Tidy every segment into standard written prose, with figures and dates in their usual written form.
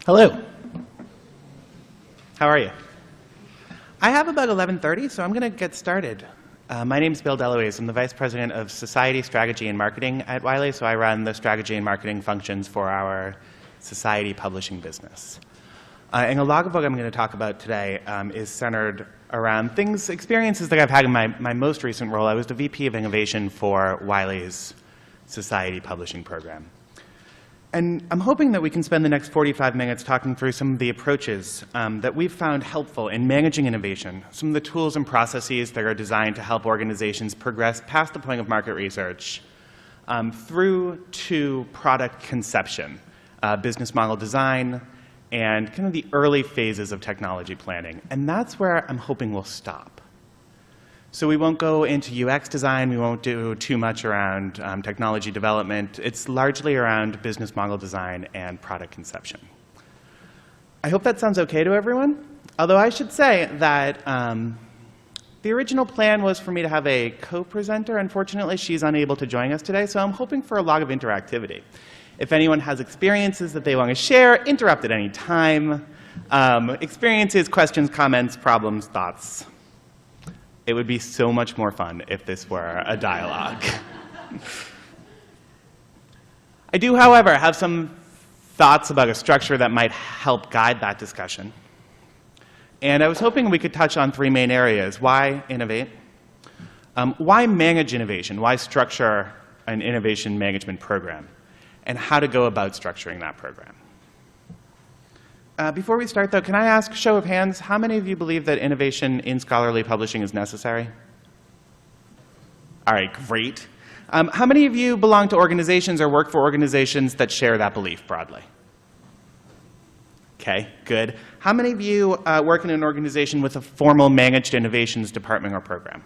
Hello. How are you? I have about 11:30, so I'm going to get started. My name is Bill Deluise. I'm the Vice President of Society, Strategy, and Marketing at Wiley, so I run the strategy and marketing functions for our society publishing business. And a lot of what I'm going to talk about today is centered around experiences that I've had in my most recent role. I was the VP of Innovation for Wiley's society publishing program. And I'm hoping that we can spend the next 45 minutes talking through some of the approaches that we've found helpful in managing innovation, some of the tools and processes that are designed to help organizations progress past the point of market research through to product conception, business model design, and kind of the early phases of technology planning. And that's where I'm hoping we'll stop. So we won't go into UX design. We won't do too much around technology development. It's largely around business model design and product conception. I hope that sounds OK to everyone. Although I should say that the original plan was for me to have a co-presenter. Unfortunately, she's unable to join us today, so I'm hoping for a lot of interactivity. If anyone has experiences that they want to share, interrupt at any time. Experiences, questions, comments, problems, thoughts. It would be so much more fun if this were a dialogue. I do, however, have some thoughts about a structure that might help guide that discussion. And I was hoping we could touch on three main areas. Why innovate? Why manage innovation? Why structure an innovation management program? And how to go about structuring that program. Before we start, though, can I ask, show of hands, how many of you believe that innovation in scholarly publishing is necessary? All right, great. How many of you belong to organizations or work for organizations that share that belief broadly? OK, good. How many of you work in an organization with a formal managed innovations department or program?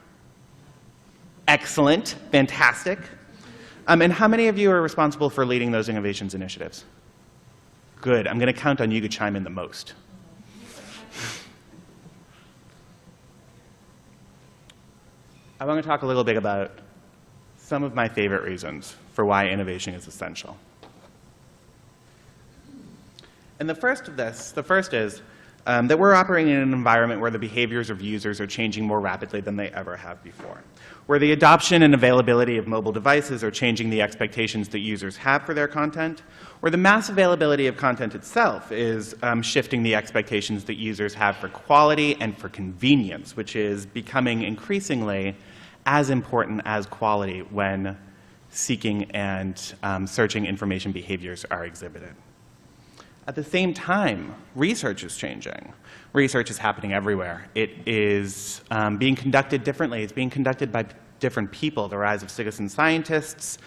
Excellent, fantastic. And how many of you are responsible for leading those innovations initiatives? Good. I'm going to count on you to chime in the most. I want to talk a little bit about some of my favorite reasons for why innovation is essential. And the first is that we're operating in an environment where the behaviors of users are changing more rapidly than they ever have before, where the adoption and availability of mobile devices are changing the expectations that users have for their content, where the mass availability of content itself is shifting the expectations that users have for quality and for convenience, which is becoming increasingly as important as quality when seeking and searching information behaviors are exhibited. At the same time, research is changing. Research is happening everywhere. It is being conducted differently. It's being conducted by different people. The rise of citizen scientists,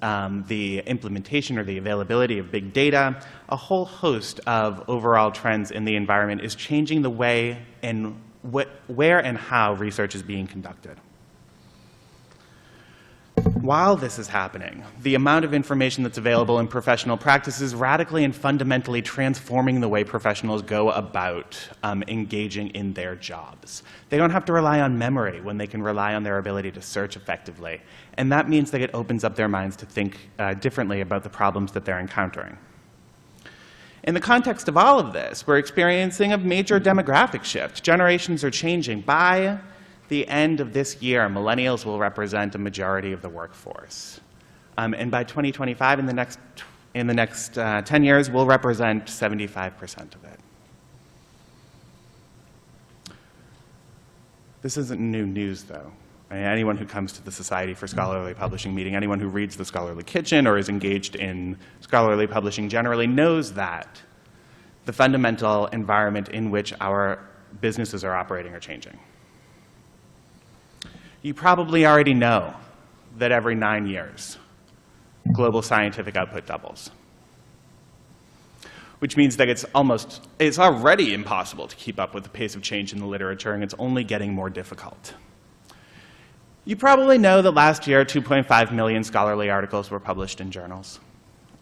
the implementation or the availability of big data, a whole host of overall trends in the environment is changing the way and where and how research is being conducted. While this is happening, the amount of information that's available in professional practice is radically and fundamentally transforming the way professionals go about engaging in their jobs. They don't have to rely on memory when they can rely on their ability to search effectively. And that means that it opens up their minds to think differently about the problems that they're encountering. In the context of all of this, we're experiencing a major demographic shift. Generations are changing. By the end of this year, millennials will represent a majority of the workforce. And by 2025, in the next 10 years, we'll represent 75% of it. This isn't new news, though. I mean, anyone who comes to the Society for Scholarly Publishing meeting, anyone who reads the Scholarly Kitchen or is engaged in scholarly publishing generally knows that the fundamental environment in which our businesses are operating are changing. You probably already know that every 9 years, global scientific output doubles, which means that it's already impossible to keep up with the pace of change in the literature, and it's only getting more difficult. You probably know that last year, 2.5 million scholarly articles were published in journals.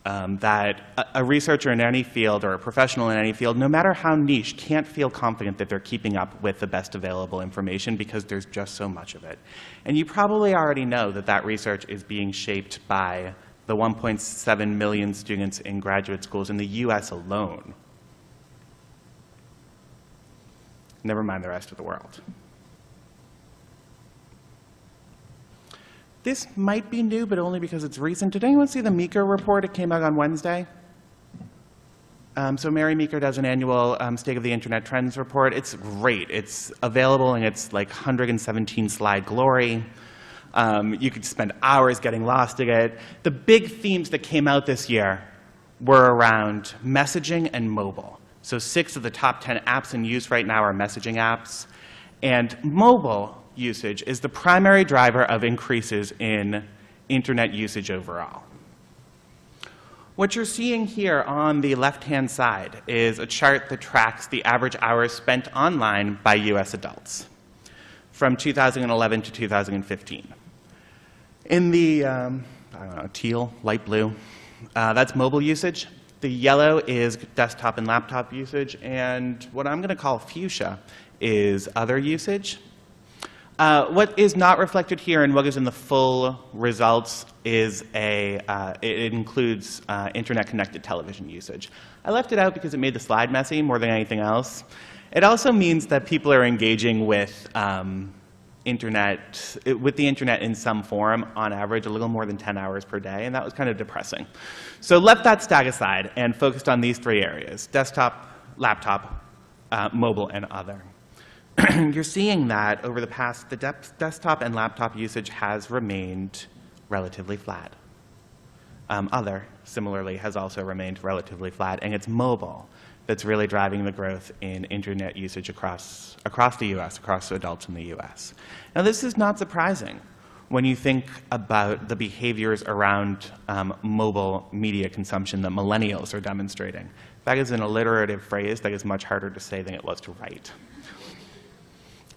That a researcher in any field or a professional in any field, no matter how niche, can't feel confident that they're keeping up with the best available information because there's just so much of it. And you probably already know that that research is being shaped by the 1.7 million students in graduate schools in the US alone never mind the rest of the world. This might be new, but only because it's recent. Did anyone see the Meeker report? It came out on Wednesday. So Mary Meeker does an annual State of the Internet Trends report. It's great. It's available in its like 117-slide glory. You could spend hours getting lost in it. The big themes that came out this year were around messaging and mobile. So 6 of the top 10 apps in use right now are messaging apps. And mobile usage is the primary driver of increases in internet usage overall. What you're seeing here on the left-hand side is a chart that tracks the average hours spent online by US adults from 2011 to 2015. In the, I don't know, teal, light blue, that's mobile usage. The yellow is desktop and laptop usage, and what I'm going to call fuchsia is other usage. What is not reflected here and what is in the full results is it includes internet-connected television usage. I left it out because it made the slide messy more than anything else. It also means that people are engaging with the internet in some form, on average, a little more than 10 hours per day, and that was kind of depressing. So left that stack aside and focused on these 3 areas: desktop, laptop, mobile, and other. You're seeing that over the past, the desktop and laptop usage has remained relatively flat. Other, similarly, has also remained relatively flat, and it's mobile that's really driving the growth in internet usage across the US, across adults in the US. Now, this is not surprising when you think about the behaviors around mobile media consumption that millennials are demonstrating. That is an alliterative phrase that is much harder to say than it was to write.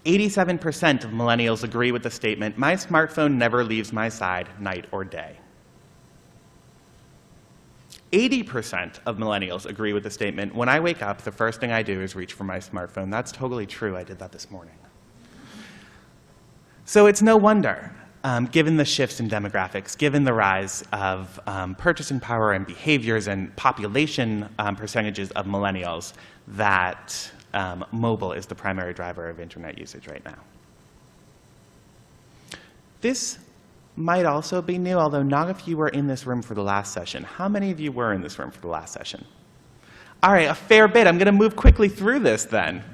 87% of millennials agree with the statement, "My smartphone never leaves my side night or day." 80% of millennials agree with the statement, "When I wake up, the first thing I do is reach for my smartphone." That's totally true. I did that this morning. So it's no wonder, given the shifts in demographics, given the rise of purchasing power and behaviors and population percentages of millennials, that mobile is the primary driver of internet usage right now. This might also be new, although not if you were in this room for the last session. How many of you were in this room for the last session? All right, a fair bit. I'm going to move quickly through this then.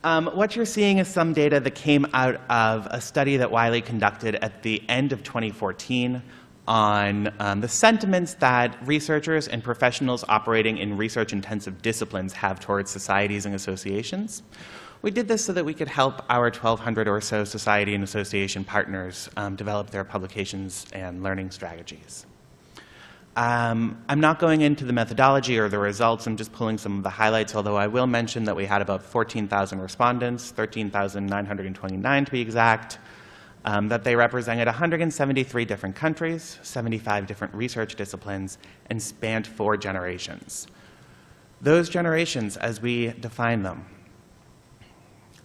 What you're seeing is some data that came out of a study that Wiley conducted at the end of 2014 on the sentiments that researchers and professionals operating in research-intensive disciplines have towards societies and associations. We did this so that we could help our 1,200 or so society and association partners develop their publications and learning strategies. I'm not going into the methodology or the results. I'm just pulling some of the highlights, although I will mention that we had about 14,000 respondents, 13,929 to be exact, that they represented 173 different countries, 75 different research disciplines, and spanned 4 generations. Those generations, as we define them,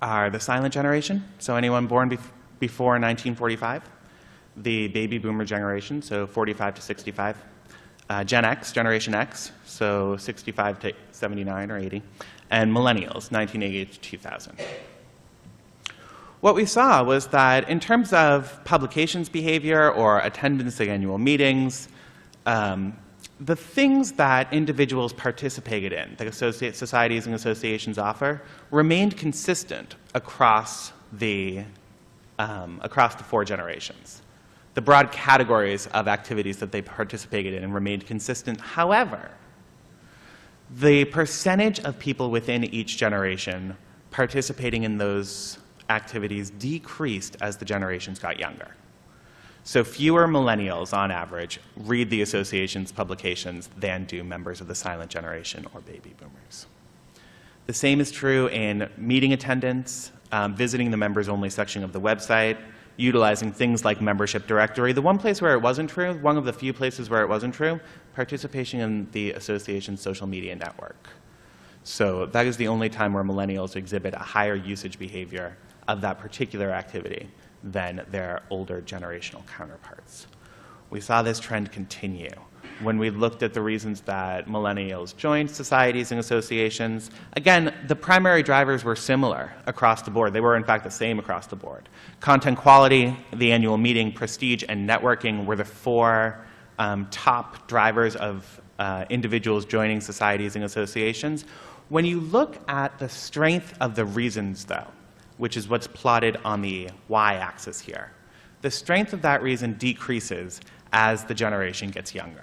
are the silent generation, so anyone born before 1945, the baby boomer generation, so 45 to 65, Gen X, Generation X, so 65 to 79 or 80, and millennials, 1980 to 2000. What we saw was that in terms of publications behavior or attendance at annual meetings, the things that individuals participated in, that societies and associations offer, remained consistent across the 4 generations. The broad categories of activities that they participated in remained consistent. However, the percentage of people within each generation participating in those activities decreased as the generations got younger. So fewer millennials, on average, read the association's publications than do members of the silent generation or baby boomers. The same is true in meeting attendance, visiting the members-only section of the website, utilizing things like membership directory. The one place where it wasn't true, one of the few places where it wasn't true, participation in the association's social media network. So that is the only time where millennials exhibit a higher usage behavior of that particular activity than their older generational counterparts. We saw this trend continue when we looked at the reasons that millennials joined societies and associations, again, the primary drivers were similar across the board. They were, in fact, the same across the board. Content quality, the annual meeting, prestige, and networking were the four top drivers of individuals joining societies and associations. When you look at the strength of the reasons, though, which is what's plotted on the y-axis here, the strength of that reason decreases as the generation gets younger.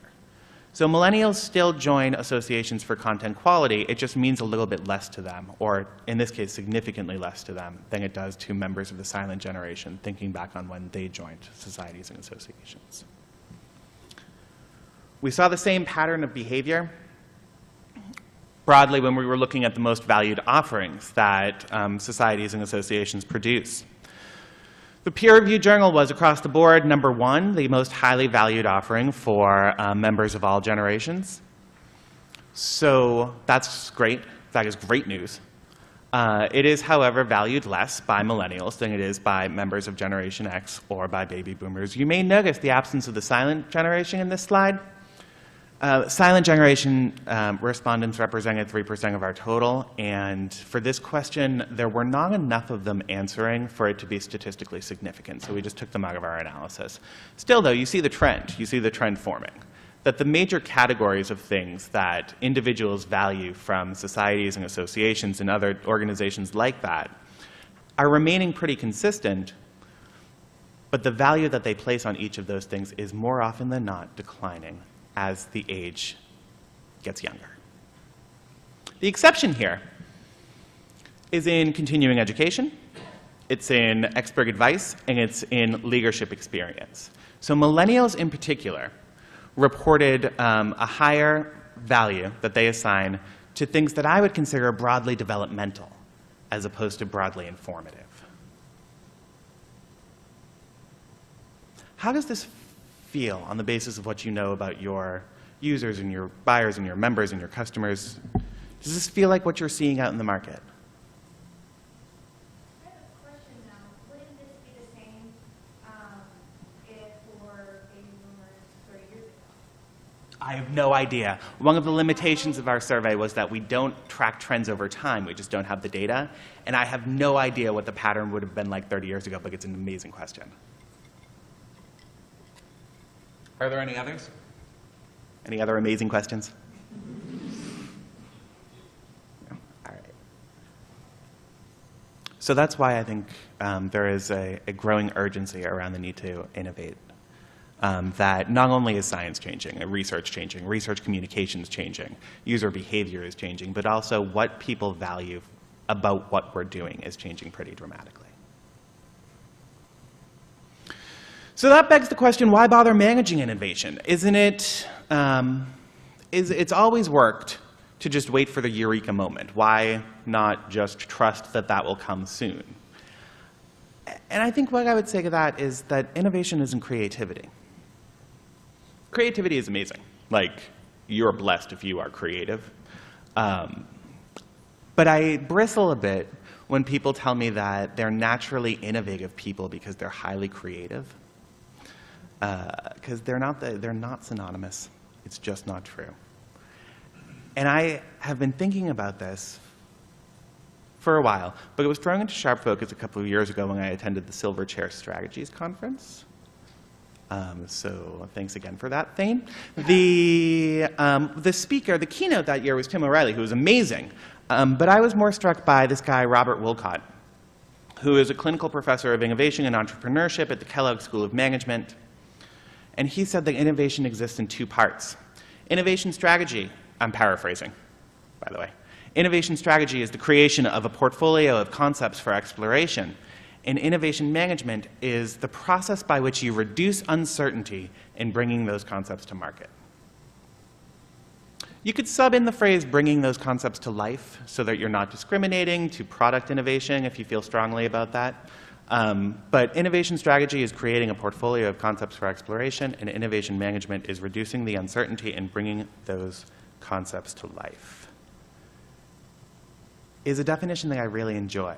So millennials still join associations for content quality. It just means a little bit less to them, or in this case, significantly less to them than it does to members of the silent generation, thinking back on when they joined societies and associations. We saw the same pattern of behavior broadly when we were looking at the most valued offerings that societies and associations produce. The peer-reviewed journal was, across the board, number one, the most highly valued offering for members of all generations. So that's great. That is great news. It is, however, valued less by millennials than it is by members of Generation X or by baby boomers. You may notice the absence of the silent generation in this slide. Silent generation respondents represented 3% of our total, and for this question, there were not enough of them answering for it to be statistically significant, so we just took them out of our analysis. Still, though, you see the trend. You see the trend forming, that the major categories of things that individuals value from societies and associations and other organizations like that are remaining pretty consistent, but the value that they place on each of those things is more often than not declining as the age gets younger. The exception here is in continuing education, it's in expert advice, and it's in leadership experience. So millennials in particular reported a higher value that they assign to things that I would consider broadly developmental as opposed to broadly informative. How does this feel on the basis of what you know about your users and your buyers and your members and your customers? Does this feel like what you're seeing out in the market? I have a question now. Wouldn't this be the same if for baby boomers 30 years ago? I have no idea. One of the limitations of our survey was that we don't track trends over time. We just don't have the data. And I have no idea what the pattern would have been like 30 years ago, but it's an amazing question. Are there any others? Any other amazing questions? No? All right. So that's why I think there is a growing urgency around the need to innovate. That not only is science changing, research communications changing, user behavior is changing, but also what people value about what we're doing is changing pretty dramatically. So that begs the question, why bother managing innovation? Isn't it, it's always worked to just wait for the eureka moment. Why not just trust that that will come soon? And I think what I would say to that is that innovation isn't creativity. Creativity is amazing. Like, you're blessed if you are creative. But I bristle a bit when people tell me that they're naturally innovative people because they're highly creative. Because they're not synonymous. It's just not true. And I have been thinking about this for a while, but it was thrown into sharp focus a couple of years ago when I attended the Silver Chair Strategies Conference. So thanks again for that, Thane. The speaker, the keynote that year was Tim O'Reilly, who was amazing. But I was more struck by this guy, Robert Wilcott, who is a clinical professor of innovation and entrepreneurship at the Kellogg School of Management. And he said that innovation exists in two parts. Innovation strategy, I'm paraphrasing, by the way. Innovation strategy is the creation of a portfolio of concepts for exploration. And innovation management is the process by which you reduce uncertainty in bringing those concepts to market. You could sub in the phrase bringing those concepts to life so that you're not discriminating to product innovation if you feel strongly about that. But innovation strategy is creating a portfolio of concepts for exploration, and innovation management is reducing the uncertainty and bringing those concepts to life. Is a definition that I really enjoy,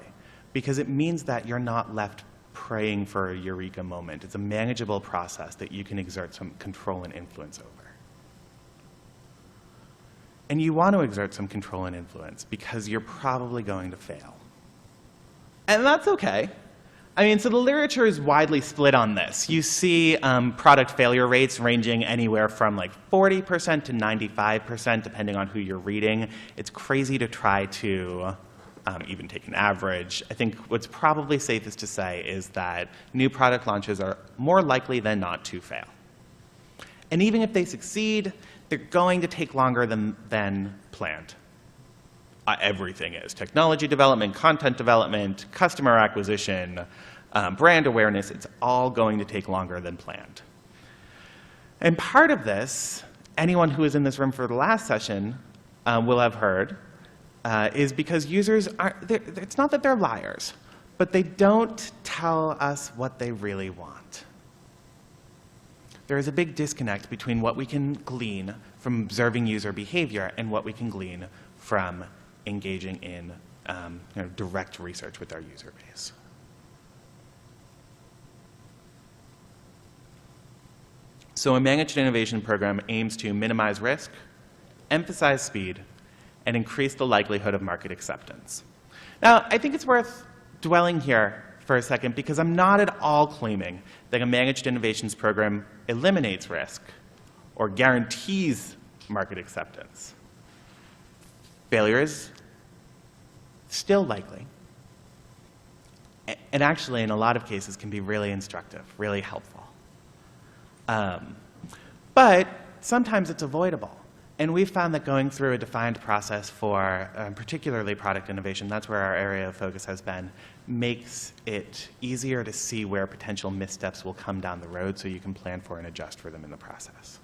because it means that you're not left praying for a eureka moment. It's a manageable process that you can exert some control and influence over. And you want to exert some control and influence because you're probably going to fail. And that's okay. I mean, so the literature is widely split on this. You see product failure rates ranging anywhere from like 40% to 95%, depending on who you're reading. It's crazy to try to even take an average. I think what's probably safest to say is that new product launches are more likely than not to fail. And even if they succeed, they're going to take longer than planned. Everything is. Technology development, content development, customer acquisition, brand awareness, it's all going to take longer than planned. And part of this, anyone who was in this room for the last session will have heard, is because users it's not that they're liars, but they don't tell us what they really want. There is a big disconnect between what we can glean from observing user behavior and what we can glean from engaging in direct research with our user base. So a managed innovation program aims to minimize risk, emphasize speed, and increase the likelihood of market acceptance. Now, I think it's worth dwelling here for a second because I'm not at all claiming that a managed innovations program eliminates risk or guarantees market acceptance. Failure is still likely, and actually in a lot of cases can be really instructive, really helpful. But sometimes it's avoidable. And we've found that going through a defined process for particularly product innovation, that's where our area of focus has been, makes it easier to see where potential missteps will come down the road so you can plan for and adjust for them in the process.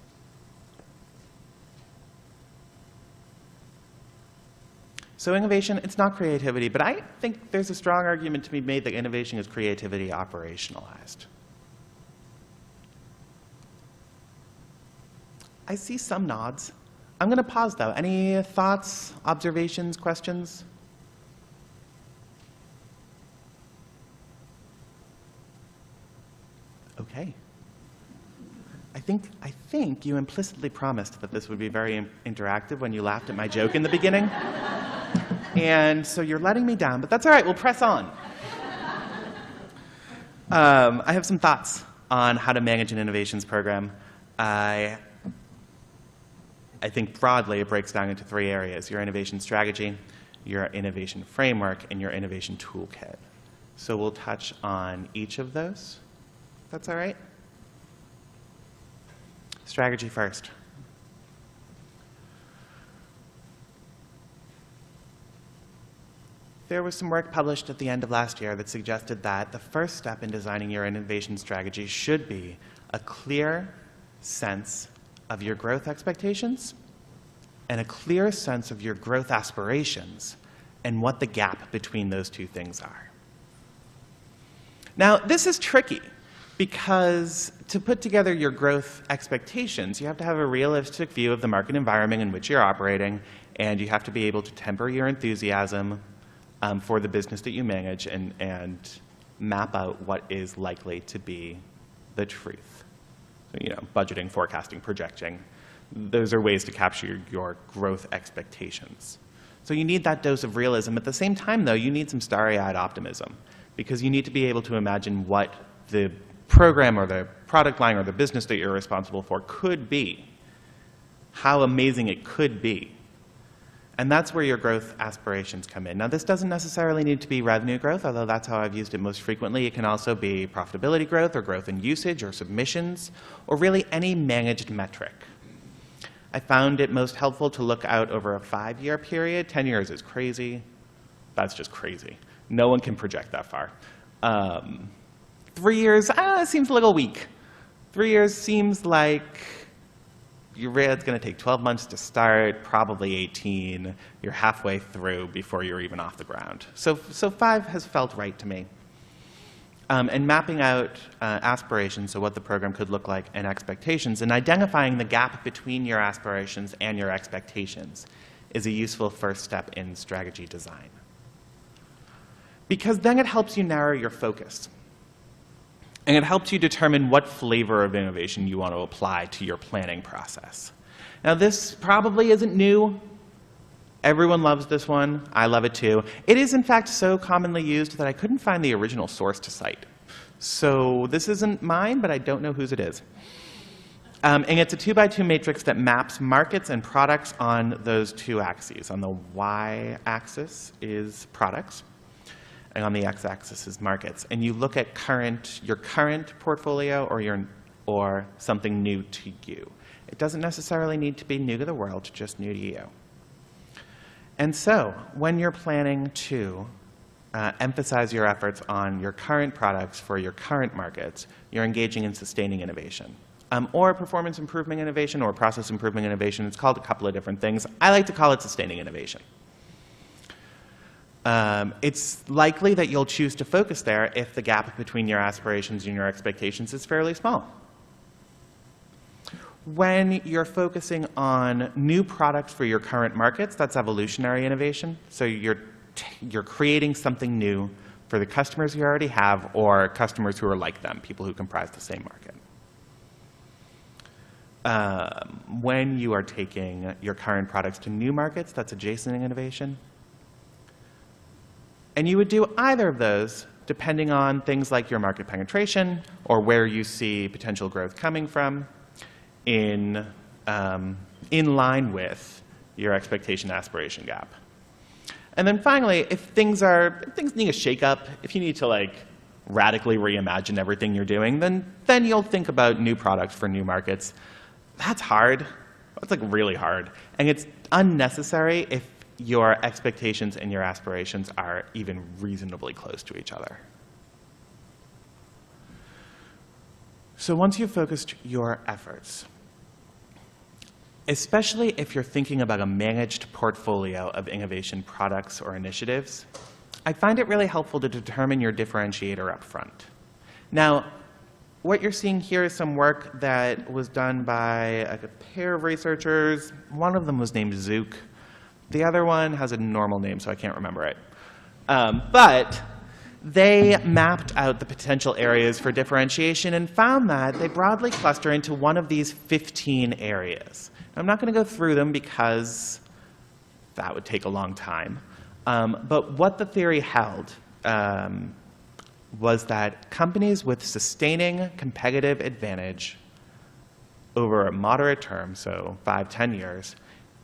So innovation, it's not creativity, but I think there's a strong argument to be made that innovation is creativity operationalized. I see some nods. I'm going to pause, though. Any thoughts, observations, questions? Okay. I think you implicitly promised that this would be very interactive when you laughed at my joke in the beginning. And so you're letting me down, but that's all right. We'll press on. I have some thoughts on how to manage an innovations program. I think broadly it breaks down into three areas: your innovation strategy, your innovation framework, and your innovation toolkit. So we'll touch on each of those. That's all right? Strategy first. There was some work published at the end of last year that suggested that the first step in designing your innovation strategy should be a clear sense of your growth expectations and a clear sense of your growth aspirations and what the gap between those two things are. Now, this is tricky because to put together your growth expectations, you have to have a realistic view of the market environment in which you're operating, and you have to be able to temper your enthusiasm for the business that you manage and map out what is likely to be the truth. So, budgeting, forecasting, projecting. Those are ways to capture your growth expectations. So you need that dose of realism. At the same time, though, you need some starry-eyed optimism because you need to be able to imagine what the program or the product line or the business that you're responsible for could be, how amazing it could be. And that's where your growth aspirations come in. Now, this doesn't necessarily need to be revenue growth, although that's how I've used it most frequently. It can also be profitability growth or growth in usage or submissions or really any managed metric. I found it most helpful to look out over a 5-year period. 10 years is crazy. That's just crazy. No one can project that far. 3 years seems a little weak. 3 years seems like it's going to take 12 months to start, probably 18. You're halfway through before you're even off the ground. So 5 has felt right to me. And mapping out aspirations, so what the program could look like, and expectations, and identifying the gap between your aspirations and your expectations is a useful first step in strategy design. Because then it helps you narrow your focus. And it helps you determine what flavor of innovation you want to apply to your planning process. Now, this probably isn't new. Everyone loves this one. I love it too. It is, in fact, so commonly used that I couldn't find the original source to cite. So this isn't mine, but I don't know whose it is. And it's a 2x2 matrix that maps markets and products on those two axes. On the y-axis is products, and on the x-axis is markets. And you look at your current portfolio or something new to you. It doesn't necessarily need to be new to the world, just new to you. And so when you're planning to emphasize your efforts on your current products for your current markets, you're engaging in sustaining innovation. Or performance improvement innovation or process improvement innovation. It's called a couple of different things. I like to call it sustaining innovation. It's likely that you'll choose to focus there if the gap between your aspirations and your expectations is fairly small. When you're focusing on new products for your current markets, that's evolutionary innovation. So you're creating something new for the customers you already have or customers who are like them, people who comprise the same market. When you are taking your current products to new markets, that's adjacent innovation. And you would do either of those depending on things like your market penetration or where you see potential growth coming from in line with your expectation aspiration gap. And then finally, if things need a shake-up, if you need to radically reimagine everything you're doing, then you'll think about new products for new markets. That's hard. That's really hard. And it's unnecessary if your expectations and your aspirations are even reasonably close to each other. So once you've focused your efforts, especially if you're thinking about a managed portfolio of innovation products or initiatives, I find it really helpful to determine your differentiator up front. Now, what you're seeing here is some work that was done by a pair of researchers. One of them was named Zook. The other one has a normal name, so I can't remember it. But they mapped out the potential areas for differentiation and found that they broadly cluster into one of these 15 areas. I'm not going to go through them because that would take a long time. But what the theory held was that companies with sustaining competitive advantage over a moderate term, so 5-10 years,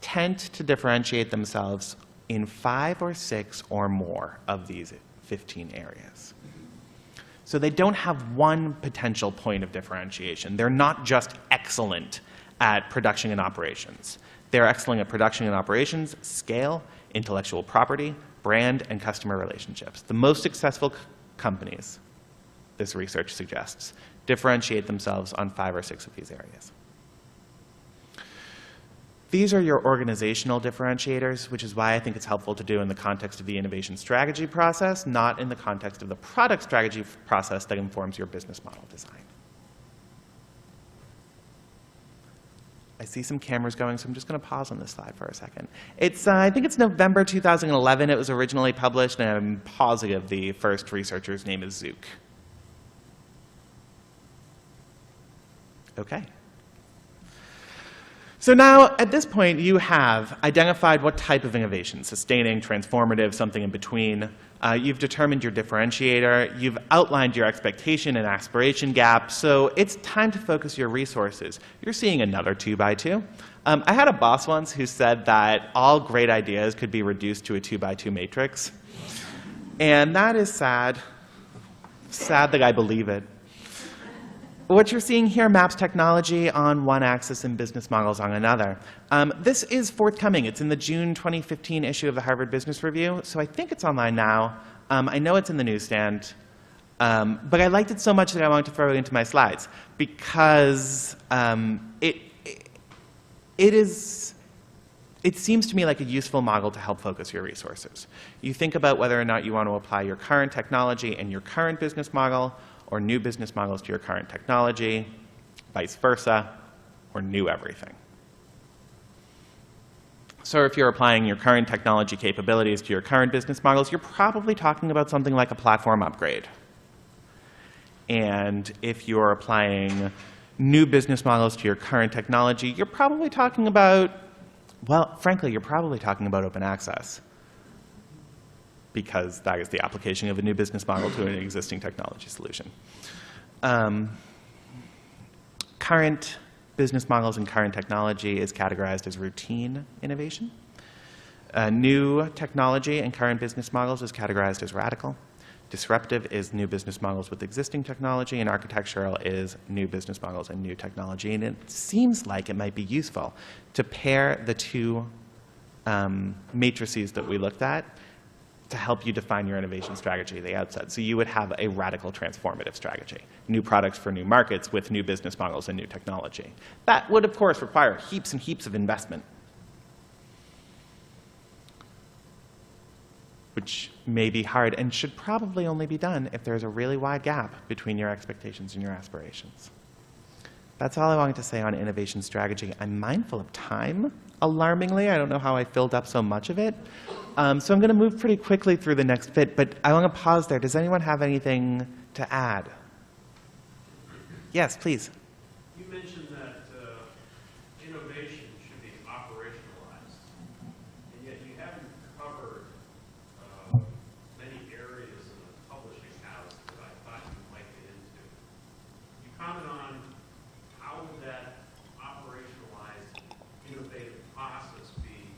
tend to differentiate themselves in 5 or 6 or more of these 15 areas. So they don't have one potential point of differentiation. They're not just excellent at production and operations. They're excellent at production and operations, scale, intellectual property, brand, and customer relationships. The most successful companies, this research suggests, differentiate themselves on 5 or 6 of these areas. These are your organizational differentiators, which is why I think it's helpful to do in the context of the innovation strategy process, not in the context of the product strategy process that informs your business model design. I see some cameras going, so I'm just going to pause on this slide for a second. I think it's November 2011 it was originally published, and I'm positive the first researcher's name is Zook. OK. So now, at this point, you have identified what type of innovation, sustaining, transformative, something in between. You've determined your differentiator. You've outlined your expectation and aspiration gap. So it's time to focus your resources. You're seeing another 2x2. I had a boss once who said that all great ideas could be reduced to a 2x2 matrix. And that is sad. Sad that I believe it. What you're seeing here maps technology on one axis and business models on another. This is forthcoming. It's in the June 2015 issue of the Harvard Business Review, so I think it's online now. I know it's in the newsstand, but I liked it so much that I wanted to throw it into my slides because it seems to me like a useful model to help focus your resources. You think about whether or not you want to apply your current technology and your current business model, or new business models to your current technology, vice versa, or new everything. So if you're applying your current technology capabilities to your current business models, you're probably talking about something like a platform upgrade. And if you're applying new business models to your current technology, you're probably talking about Well, frankly, you're probably talking about open access, because that is the application of a new business model to an existing technology solution. Current business models and current technology is categorized as routine innovation. New technology and current business models is categorized as radical. Disruptive is new business models with existing technology, and architectural is new business models and new technology. And it seems like it might be useful to pair the two matrices that we looked at to help you define your innovation strategy at the outset. So you would have a radical transformative strategy, new products for new markets with new business models and new technology. That would, of course, require heaps and heaps of investment, which may be hard and should probably only be done if there's a really wide gap between your expectations and your aspirations. That's all I wanted to say on innovation strategy. I'm mindful of time, alarmingly. I don't know how I filled up so much of it. So I'm going to move pretty quickly through the next bit, but I want to pause there. Does anyone have anything to add? Yes, please. You mentioned that innovation should be operationalized, and yet you haven't covered many areas in the publishing house that I thought you might get into. You comment on how would that operationalized innovative process be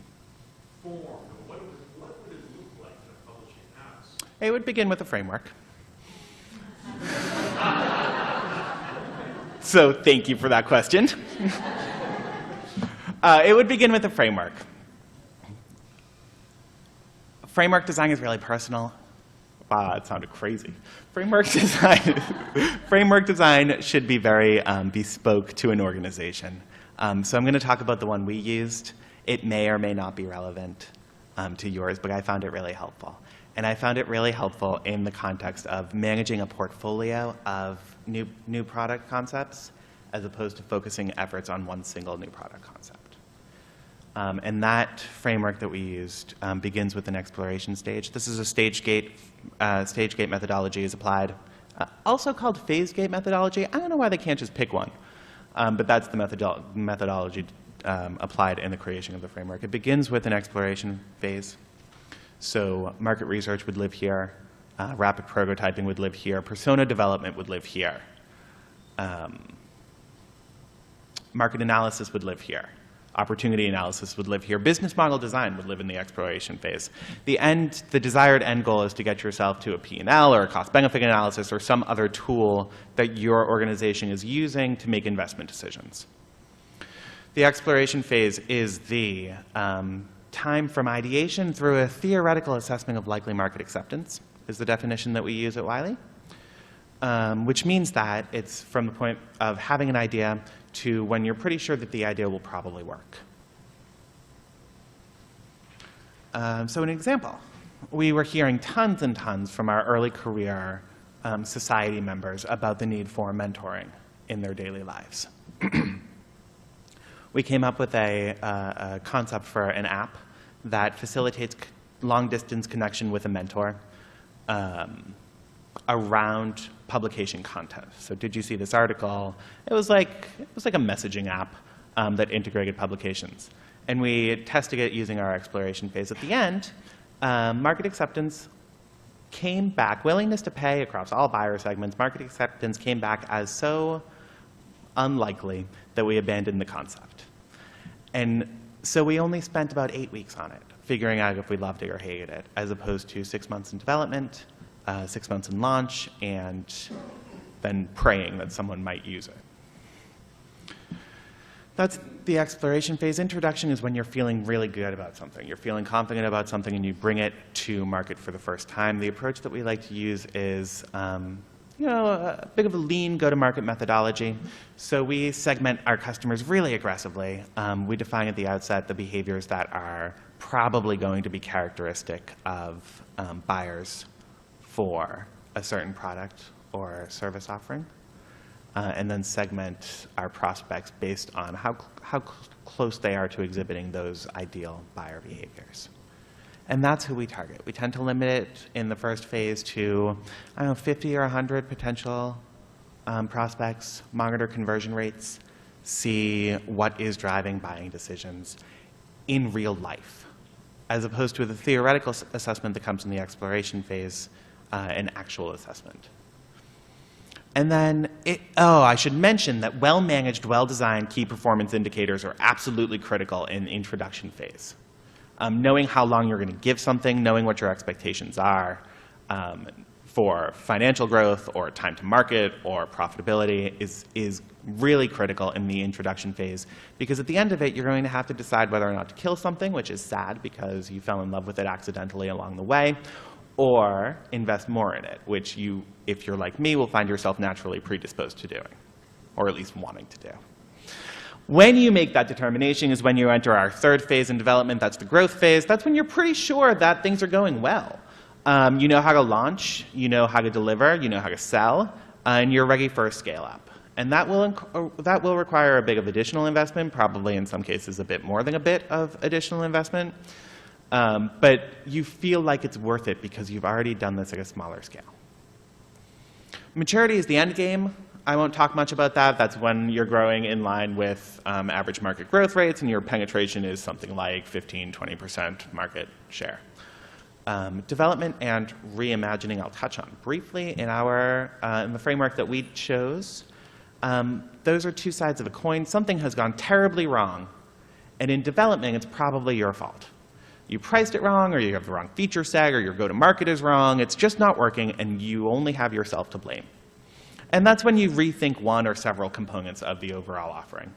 formed, or what would it look like in a publishing house? It would begin with a framework. So thank you for that question. It would begin with a framework. Framework design is really personal. Wow, that sounded crazy. Framework design should be very bespoke to an organization. So I'm going to talk about the one we used. It may or may not be relevant to yours, but I found it really helpful. And I found it really helpful in the context of managing a portfolio of new product concepts as opposed to focusing efforts on one single new product concept. And that framework that we used begins with an exploration stage. This is a stage gate methodology is applied, also called phase gate methodology. I don't know why they can't just pick one, but that's the methodology applied in the creation of the framework. It begins with an exploration phase. So market research would live here, rapid prototyping would live here, persona development would live here, market analysis would live here, opportunity analysis would live here, business model design would live in the exploration phase. The desired end goal is to get yourself to a P&L or a cost-benefit analysis or some other tool that your organization is using to make investment decisions. The exploration phase is the time from ideation through a theoretical assessment of likely market acceptance is the definition that we use at Wiley, which means that it's from the point of having an idea to when you're pretty sure that the idea will probably work. So an example, we were hearing tons and tons from our early career society members about the need for mentoring in their daily lives. We came up with a concept for an app that facilitates long-distance connection with a mentor around publication content. So did you see this article? It was like a messaging app that integrated publications. And we tested it using our exploration phase. At the end, market acceptance came back, willingness to pay across all buyer segments, market acceptance came back as so unlikely that we abandoned the concept. And so we only spent about 8 weeks on it, figuring out if we loved it or hated it, as opposed to 6 months in development, 6 months in launch, and then praying that someone might use it. That's the exploration phase. Introduction is when you're feeling really good about something. You're feeling confident about something, and you bring it to market for the first time. The approach that we like to use is a bit of a lean go-to-market methodology. So we segment our customers really aggressively. We define at the outset the behaviors that are probably going to be characteristic of buyers for a certain product or service offering, and then segment our prospects based on how close they are to exhibiting those ideal buyer behaviors. And that's who we target. We tend to limit it in the first phase to, 50 or 100 potential prospects, monitor conversion rates, see what is driving buying decisions. in real life, as opposed to the theoretical assessment that comes in the exploration phase, an actual assessment. And then, I should mention that well-managed, well-designed key performance indicators are absolutely critical in the introduction phase. Knowing how long you're going to give something, knowing what your expectations are for financial growth or time to market or profitability is really critical in the introduction phase, because at the end of it, you're going to have to decide whether or not to kill something, which is sad because you fell in love with it accidentally along the way, or invest more in it, which you, if you're like me, will find yourself naturally predisposed to doing, or at least wanting to do. When you make that determination is when you enter our third phase in development. That's the growth phase. That's when you're pretty sure that things are going well. You know how to launch, you know how to deliver, you know how to sell, and you're ready for a scale up. And that will require a bit of additional investment, probably in some cases a bit more than a bit of additional investment. But you feel like it's worth it because you've already done this at a smaller scale. Maturity is the end game. I won't talk much about that. That's when you're growing in line with average market growth rates, and your penetration is something like 15, 20% market share. Development and reimagining I'll touch on briefly in the framework that we chose. Those are two sides of a coin. Something has gone terribly wrong, and in development, it's probably your fault. You priced it wrong, or you have the wrong feature set, or your go-to-market is wrong. It's just not working, and you only have yourself to blame. And that's when you rethink one or several components of the overall offering.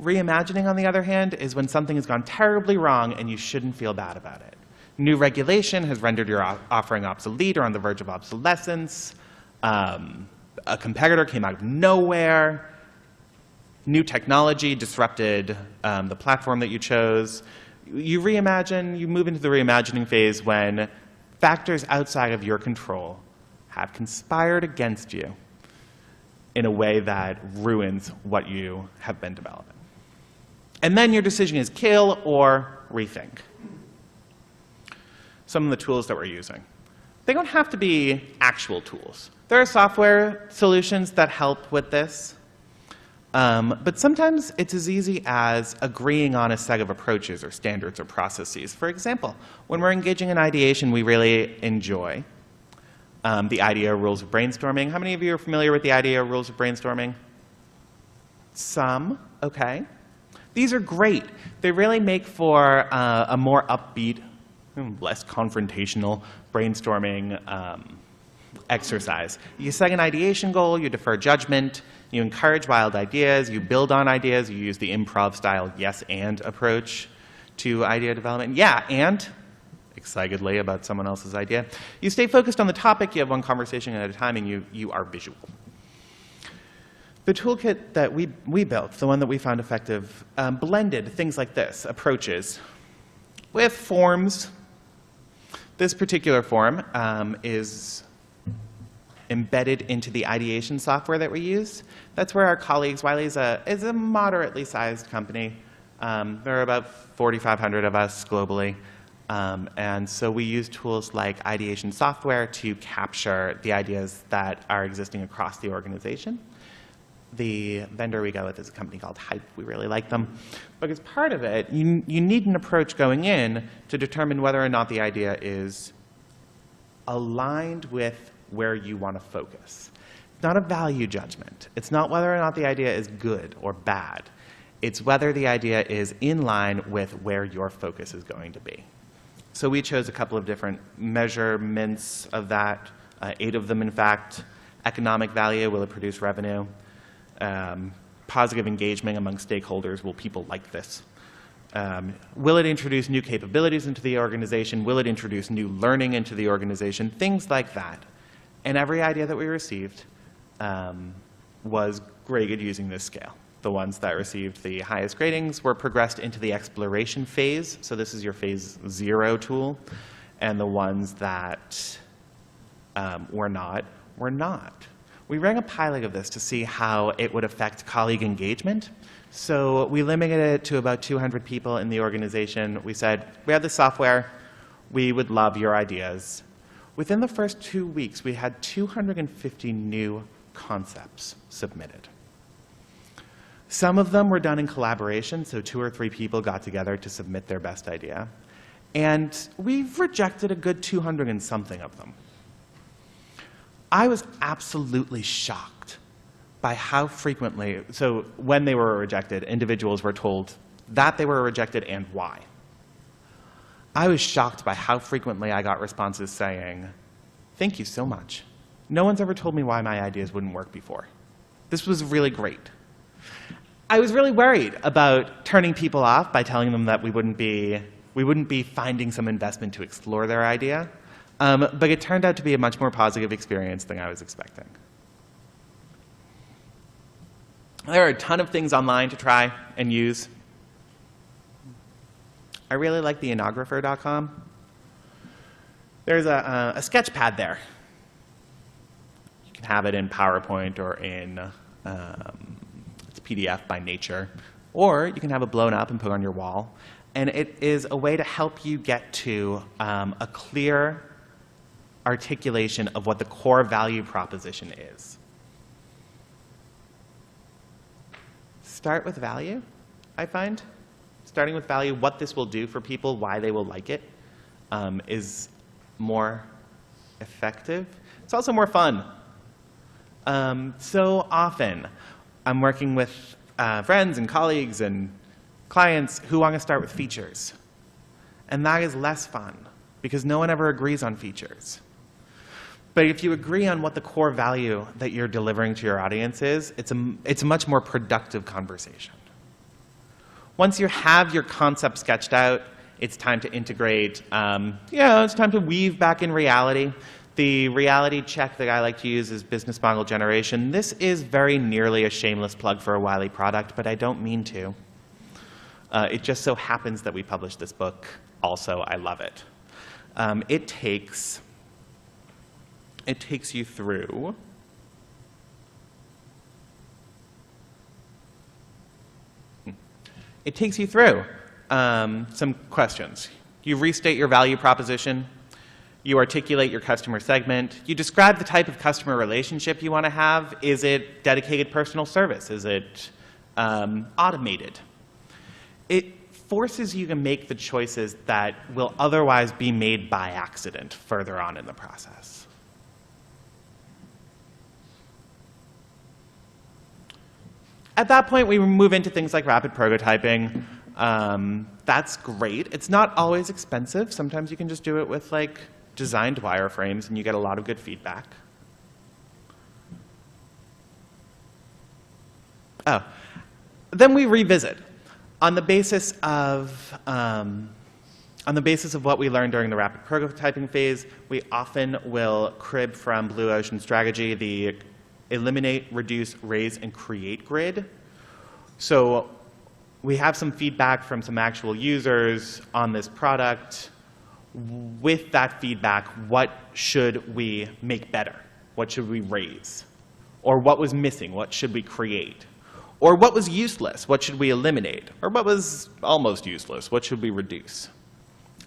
Reimagining, on the other hand, is when something has gone terribly wrong and you shouldn't feel bad about it. New regulation has rendered your offering obsolete or on the verge of obsolescence. A competitor came out of nowhere. New technology disrupted the platform that you chose. You reimagine, you move into the reimagining phase when factors outside of your control have conspired against you in a way that ruins what you have been developing. And then your decision is kill or rethink. Some of the tools that we're using. They don't have to be actual tools. There are software solutions that help with this. But sometimes it's as easy as agreeing on a set of approaches or standards or processes. For example, when we're engaging in ideation, we really enjoy the IDEO rules of brainstorming. How many of you are familiar with the IDEO rules of brainstorming? Some, okay. These are great. They really make for a more upbeat, less confrontational brainstorming exercise. You set an ideation goal, you defer judgment, you encourage wild ideas, you build on ideas, you use the improv-style yes and approach to idea development. Yeah, and excitedly about someone else's idea. You stay focused on the topic, you have one conversation at a time, and you are visual. The toolkit that we built, the one that we found effective, blended things like this, approaches, with forms. This particular form is embedded into the ideation software that we use. That's where our colleagues, Wiley is a moderately sized company. There are about 4,500 of us globally. And so we use tools like ideation software to capture the ideas that are existing across the organization. The vendor we go with is a company called Hype. We really like them. But as part of it, you need an approach going in to determine whether or not the idea is aligned with where you want to focus. It's not a value judgment. It's not whether or not the idea is good or bad. It's whether the idea is in line with where your focus is going to be. So we chose a couple of different measurements of that, 8 of them, in fact. Economic value, will it produce revenue? Positive engagement among stakeholders, will people like this? Will it introduce new capabilities into the organization? Will it introduce new learning into the organization? Things like that. And every idea that we received was graded using this scale. The ones that received the highest gradings were progressed into the exploration phase. So this is your phase 0 tool. And the ones that were not, were not. We ran a pilot of this to see how it would affect colleague engagement. So we limited it to about 200 people in the organization. We said, we have the software. We would love your ideas. Within the first 2 weeks, we had 250 new concepts submitted. Some of them were done in collaboration, so 2 or 3 people got together to submit their best idea. And we've rejected a good 200 and something of them. I was absolutely shocked by how frequently, so when they were rejected, individuals were told that they were rejected and why. I was shocked by how frequently I got responses saying, "Thank you so much. No one's ever told me why my ideas wouldn't work before. This was really great." I was really worried about turning people off by telling them that we wouldn't be finding some investment to explore their idea, but it turned out to be a much more positive experience than I was expecting. There are a ton of things online to try and use. I really like the inographer.com. There's a sketch pad there. You can have it in PowerPoint or in it's PDF by nature, or you can have it blown up and put on your wall. And it is a way to help you get to a clear articulation of what the core value proposition is. Start with value, I find. Starting with value, what this will do for people, why they will like it, is more effective. It's also more fun. So often, I'm working with friends and colleagues and clients who want to start with features. And that is less fun, because no one ever agrees on features. But if you agree on what the core value that you're delivering to your audience is, it's a much more productive conversation. Once you have your concept sketched out, it's time to integrate. It's time to weave back in reality. The reality check that I like to use is business model generation. This is very nearly a shameless plug for a Wiley product, but I don't mean to. It just so happens that we published this book. Also, I love it. It takes you through some questions. You restate your value proposition. You articulate your customer segment. You describe the type of customer relationship you want to have. Is it dedicated personal service? Is it automated? It forces you to make the choices that will otherwise be made by accident further on in the process. At that point, we move into things like rapid prototyping. That's great. It's not always expensive. Sometimes you can just do it with designed wireframes, and you get a lot of good feedback. Then we revisit. On the basis of what we learned during the rapid prototyping phase, we often will crib from Blue Ocean strategy the eliminate, reduce, raise, and create grid. So we have some feedback from some actual users on this product. With that feedback, what should we make better? What should we raise? Or what was missing? What should we create? Or what was useless? What should we eliminate? Or what was almost useless? What should we reduce?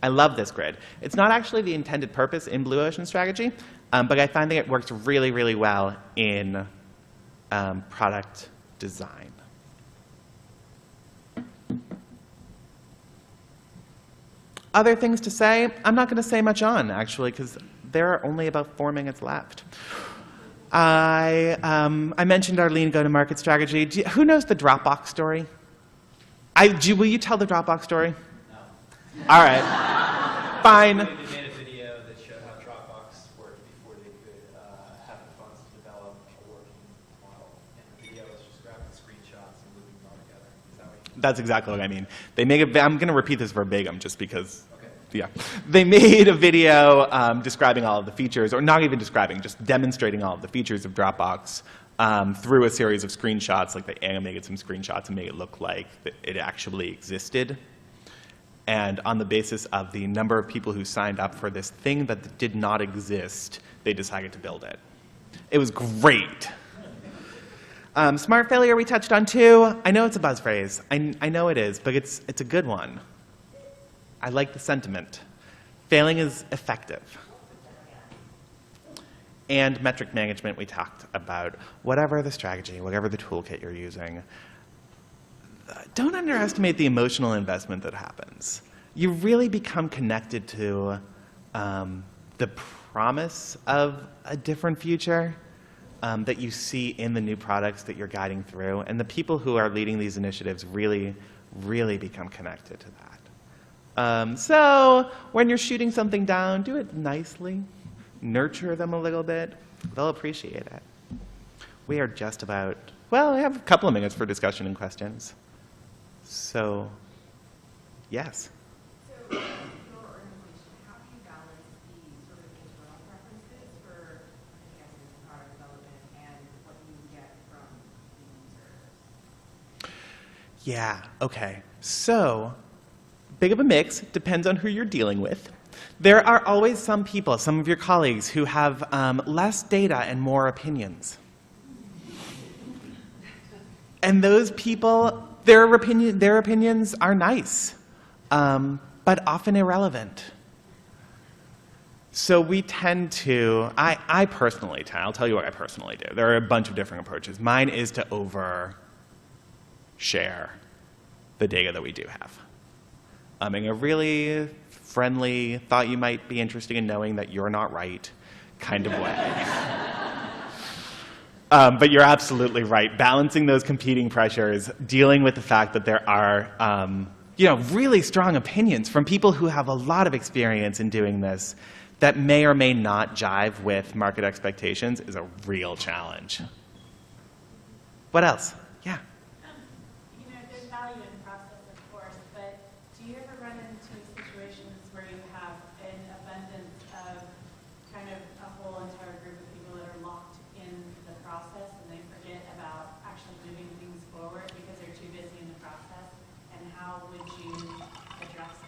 I love this grid. It's not actually the intended purpose in Blue Ocean strategy, but I find that it works really, really well in product design. Other things to say, I'm not going to say much on, actually, because there are only about 4 minutes left. I mentioned our lean go-to-market strategy. Who knows the Dropbox story? Will you tell the Dropbox story? No. All right. Fine. They made a video that showed how Dropbox worked before they could have the funds to develop a working model. And the video was just grabbing screenshots and moving them all together. Is that what you mean? That's exactly what I mean. I'm going to repeat this verbatim just because. Okay. Yeah. They made a video describing all of the features, or not even describing, just demonstrating all of the features of Dropbox through a series of screenshots. Like they animated some screenshots and made it look like it actually existed. And on the basis of the number of people who signed up for this thing that did not exist, they decided to build it. It was great. Smart failure we touched on too. I know it's a buzz phrase. I know it is, but it's a good one. I like the sentiment. Failing is effective. And metric management we talked about. Whatever the strategy, whatever the toolkit you're using, don't underestimate the emotional investment that happens. You really become connected to the promise of a different future that you see in the new products that you're guiding through. And the people who are leading these initiatives really, really become connected to that. So when you're shooting something down, do it nicely. Nurture them a little bit. They'll appreciate it. We are just about, well, I have a couple of minutes for discussion and questions. So, yes. So, in your organization, how do you balance the sort of internal preferences for, I guess, product development and what you get from the users? Yeah, okay. So, big of a mix, depends on who you're dealing with. There are always some people, some of your colleagues, who have less data and more opinions. And those people, their opinions are nice, but often irrelevant. So we tend to, I personally tend, I'll tell you what I personally do. There are a bunch of different approaches. Mine is to overshare the data that we do have. In a really friendly, thought you might be interested in knowing that you're not right kind of way. But you're absolutely right. Balancing those competing pressures, dealing with the fact that there are really strong opinions from people who have a lot of experience in doing this that may or may not jive with market expectations is a real challenge. What else? Yeah. There's value in process, of course, but do you ever run into situations where you have an abundance of kind of a whole entire group of people that are locked in the process and they forget about actually moving things forward because they're too busy in the process? And how would you address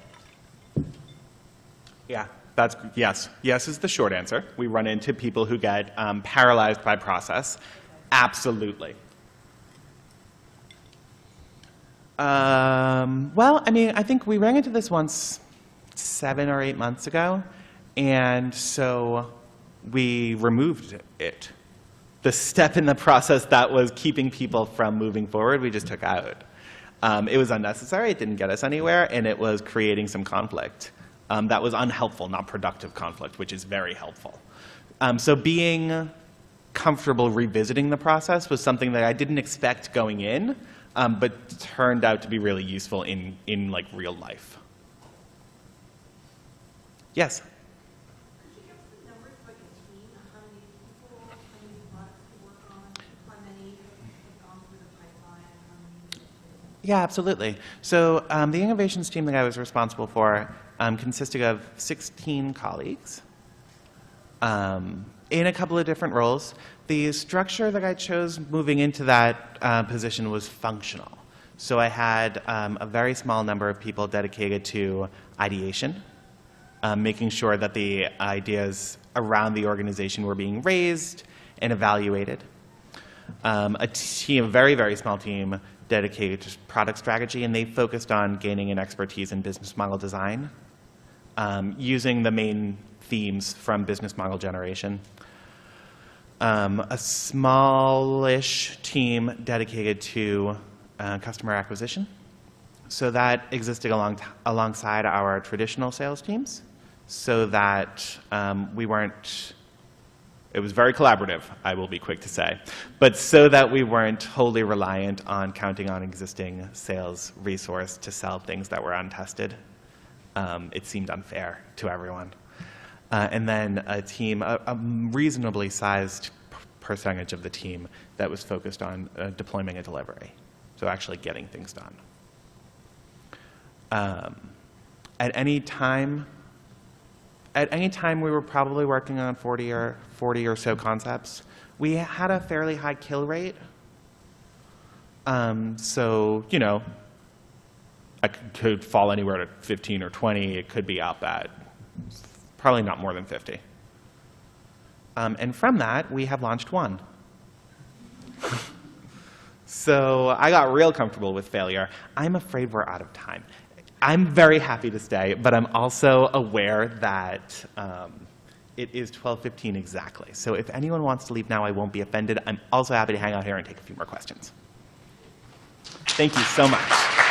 it? Yeah, that's yes. Yes is the short answer. We run into people who get paralyzed by process. Absolutely. Well, I mean, I think we ran into this once 7 or 8 months ago, and so we removed it. The step in the process that was keeping people from moving forward, we just took out. It was unnecessary, it didn't get us anywhere, and it was creating some conflict. That was unhelpful, not productive conflict, which is very helpful. So being comfortable revisiting the process was something that I didn't expect going in, but turned out to be really useful in like real life. Yes? Could you give us the numbers of your team? How many people, how many products you work on, how many have gone through the pipeline, how many? Yeah, absolutely. So the innovations team that I was responsible for consisted of 16 colleagues in a couple of different roles. The structure that I chose moving into that position was functional. So I had a very small number of people dedicated to ideation, making sure that the ideas around the organization were being raised and evaluated. A very, very small team dedicated to product strategy, and they focused on gaining an expertise in business model design, using the main themes from business model generation. A smallish team dedicated to customer acquisition. So that existed alongside our traditional sales teams, so that we weren't, it was very collaborative, I will be quick to say, but so that we weren't wholly reliant on counting on existing sales resource to sell things that were untested. It seemed unfair to everyone. And then a team, a reasonably sized percentage of the team that was focused on deployment and delivery, so actually getting things done. At any time, we were probably working on 40 or so concepts. We had a fairly high kill rate. So, I could fall anywhere to 15 or 20. It could be up at probably not more than 50. And from that, we have launched one. So I got real comfortable with failure. I'm afraid we're out of time. I'm very happy to stay, but I'm also aware that it is 12:15 exactly. So if anyone wants to leave now, I won't be offended. I'm also happy to hang out here and take a few more questions. Thank you so much.